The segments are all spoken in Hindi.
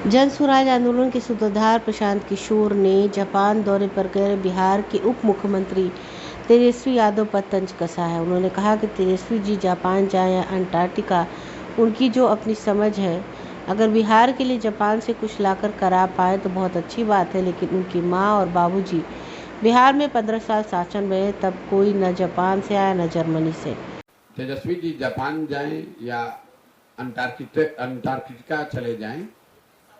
जन स्वराज आंदोलन के सूत्रधार प्रशांत किशोर ने जापान दौरे पर गए बिहार के उप मुख्यमंत्री तेजस्वी यादव पर तंज कसा है। उन्होंने कहा कि तेजस्वी जी जापान जाएं या अंटार्कटिका, उनकी जो अपनी समझ है। अगर बिहार के लिए जापान से कुछ लाकर करा पाए तो बहुत अच्छी बात है, लेकिन उनकी माँ और बाबूजी बिहार में 15 साल शासन में रहे, तब कोई न जापान से आया न जर्मनी से। तेजस्वी जी जापान जाएं या अंटार्कटिका चले जाएं,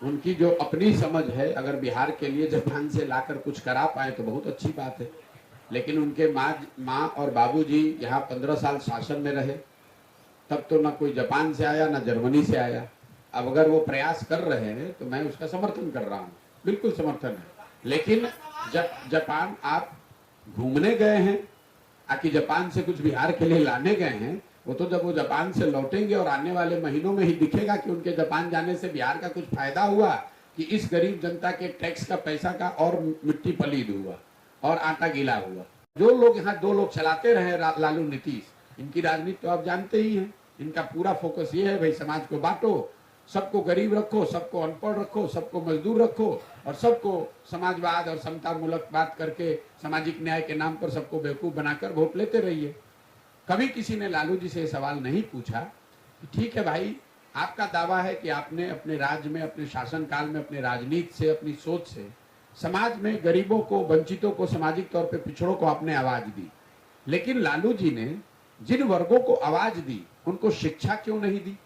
उनकी जो अपनी समझ है, अगर बिहार के लिए जापान से लाकर कुछ करा पाए तो बहुत अच्छी बात है, लेकिन उनके माँ और बाबूजी यहाँ 15 साल शासन में रहे, तब तो ना कोई जापान से आया ना जर्मनी से आया। अब अगर वो प्रयास कर रहे हैं तो मैं उसका समर्थन कर रहा हूँ, बिल्कुल समर्थन है। लेकिन जब जापान आप घूमने गए हैं, आकि जापान से कुछ बिहार के लिए लाने गए हैं, वो तो जब वो जापान से लौटेंगे और आने वाले महीनों में ही दिखेगा कि उनके जापान जाने से बिहार का कुछ फायदा हुआ कि इस गरीब जनता के टैक्स का पैसा का और मिट्टी पलीद हुआ और आटा गीला हुआ। जो लोग यहाँ 2 लोग चलाते रहे, लालू नीतीश, इनकी राजनीति तो आप जानते ही हैं। इनका पूरा फोकस ये है, भाई समाज को बांटो, सबको गरीब रखो, सबको अनपढ़ रखो, सबको मजदूर रखो और सबको समाजवाद और समतामूलक बात करके सामाजिक न्याय के नाम पर सबको बेवकूफ बनाकर वोट लेते रहिए। कभी किसी ने लालू जी से सवाल नहीं पूछा कि ठीक है भाई, आपका दावा है कि आपने अपने राज्य में, अपने शासनकाल में, अपने राजनीति से, अपनी सोच से समाज में गरीबों को, वंचितों को, सामाजिक तौर पे पिछड़ों को आपने आवाज दी, लेकिन लालू जी ने जिन वर्गों को आवाज दी उनको शिक्षा क्यों नहीं दी,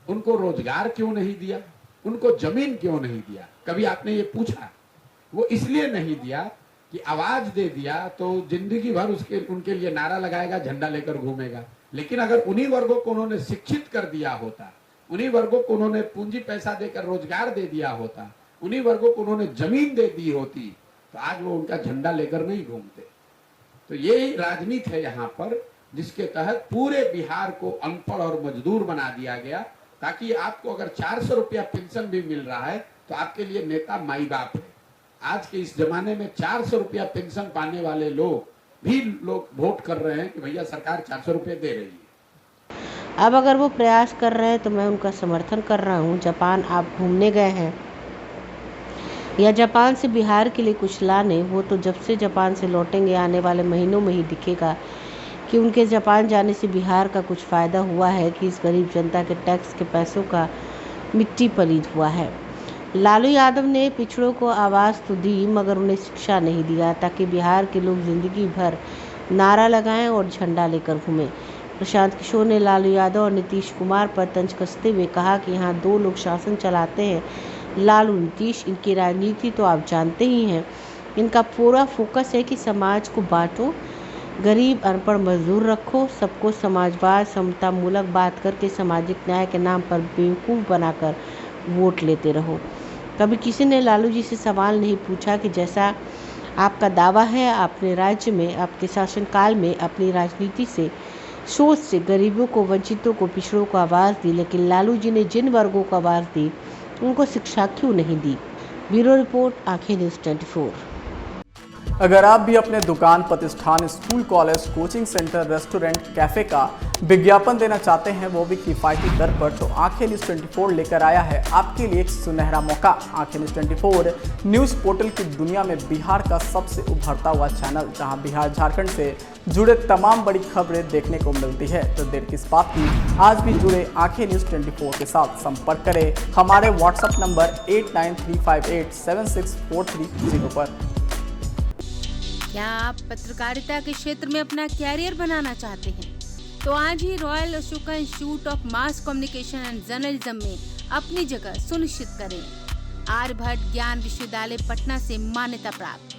उनको रोजगार क्यों नहीं दिया, उनको जमीन क्यों नहीं दिया? कभी आपने ये पूछा? वो इसलिए नहीं दिया कि आवाज दे दिया तो जिंदगी भर उनके लिए नारा लगाएगा, झंडा लेकर घूमेगा। लेकिन अगर उन्हीं वर्गों को उन्होंने शिक्षित कर दिया होता, उन्हीं वर्गों को उन्होंने पूंजी पैसा देकर रोजगार दे दिया होता, उन्हीं वर्गों को उन्होंने जमीन दे दी होती, तो आज वो उनका झंडा लेकर नहीं घूमते। तो यही राजनीति है यहाँ पर, जिसके तहत पूरे बिहार को अनपढ़ और मजदूर बना दिया गया, ताकि आपको अगर 400 रुपया पेंशन भी मिल रहा है तो आपके लिए नेता माई बाप है। आज के इस जमाने में 400 रुपया पेंशन पाने वाले लोग वोट कर रहे हैं कि भैया सरकार 400 रुपये दे रही है। अब अगर वो प्रयास कर रहे हैं तो मैं उनका समर्थन कर रहा हूँ। जापान आप घूमने गए हैं या जापान से बिहार के लिए कुछ लाने, वो तो जब से जापान से लौटेंगे आने वाले महीनों में ही दिखेगा कि उनके जापान जाने से बिहार का कुछ फ़ायदा हुआ है कि इस गरीब जनता के टैक्स के पैसों का मिट्टी पलीद हुआ है। लालू यादव ने पिछड़ों को आवाज़ तो दी, मगर उन्हें शिक्षा नहीं दिया, ताकि बिहार के लोग जिंदगी भर नारा लगाएं और झंडा लेकर घूमें। प्रशांत किशोर ने लालू यादव और नीतीश कुमार पर तंज कसते हुए कहा कि यहाँ 2 लोग शासन चलाते हैं, लालू नीतीश। इनकी राजनीति तो आप जानते ही हैं। इनका पूरा फोकस है कि समाज को बांटो, गरीब अनपढ़ मजदूर रखो, सबको समाजवाद समतामूलक बात करके सामाजिक न्याय के नाम पर बेवकूफ़ बनाकर वोट लेते रहो। कभी किसी ने लालू जी से सवाल नहीं पूछा कि जैसा आपका दावा है, आपने राज्य में, आपके शासनकाल में अपनी राजनीति से, सोच से गरीबों को, वंचितों को, पिछड़ों को आवाज़ दी, लेकिन लालू जी ने जिन वर्गों को आवाज़ दी उनको शिक्षा क्यों नहीं दी? ब्यूरो रिपोर्ट, आंखें न्यूज़ 24। अगर आप भी अपने दुकान, प्रतिष्ठान, school, college, coaching centre, restaurant, cafe का विज्ञापन देना चाहते हैं, वो भी किफ़ायती दर पर, तो आंखें न्यूज़ 24 लेकर आया है आपके लिए एक सुनहरा मौका। आंखें न्यूज़ 24 न्यूज़ पोर्टल की दुनिया में बिहार का सबसे उभरता हुआ चैनल, जहां बिहार झारखंड से जुड़े तमाम बड़ी खबरें देखने को मिलती है। तो देर किस बात की, आज भी जुड़े आंखें न्यूज़ 24 के साथ। संपर्क करें हमारे व्हाट्सएप नंबर 8935876430 पर। क्या आप पत्रकारिता के क्षेत्र में अपना कैरियर बनाना चाहते हैं? तो आज ही royal Ashoka institute of mass communication and journalism में अपनी जगह सुनिश्चित करें। आर्यभट्ट ज्ञान विश्वविद्यालय पटना से मान्यता प्राप्त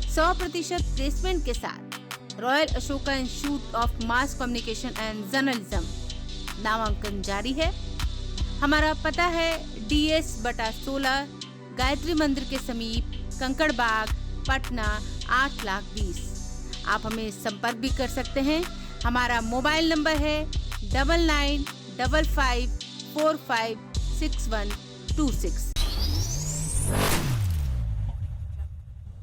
100% प्लेसमेंट के साथ royal Ashoka institute of mass communication and journalism नामांकन जारी है। हमारा पता है DS/16 गायत्री मंदिर के समीप, कंकड़ बाग, पटना 8,20,000। आप हमें संपर्क भी कर सकते हैं। हमारा मोबाइल नंबर है 9955456126।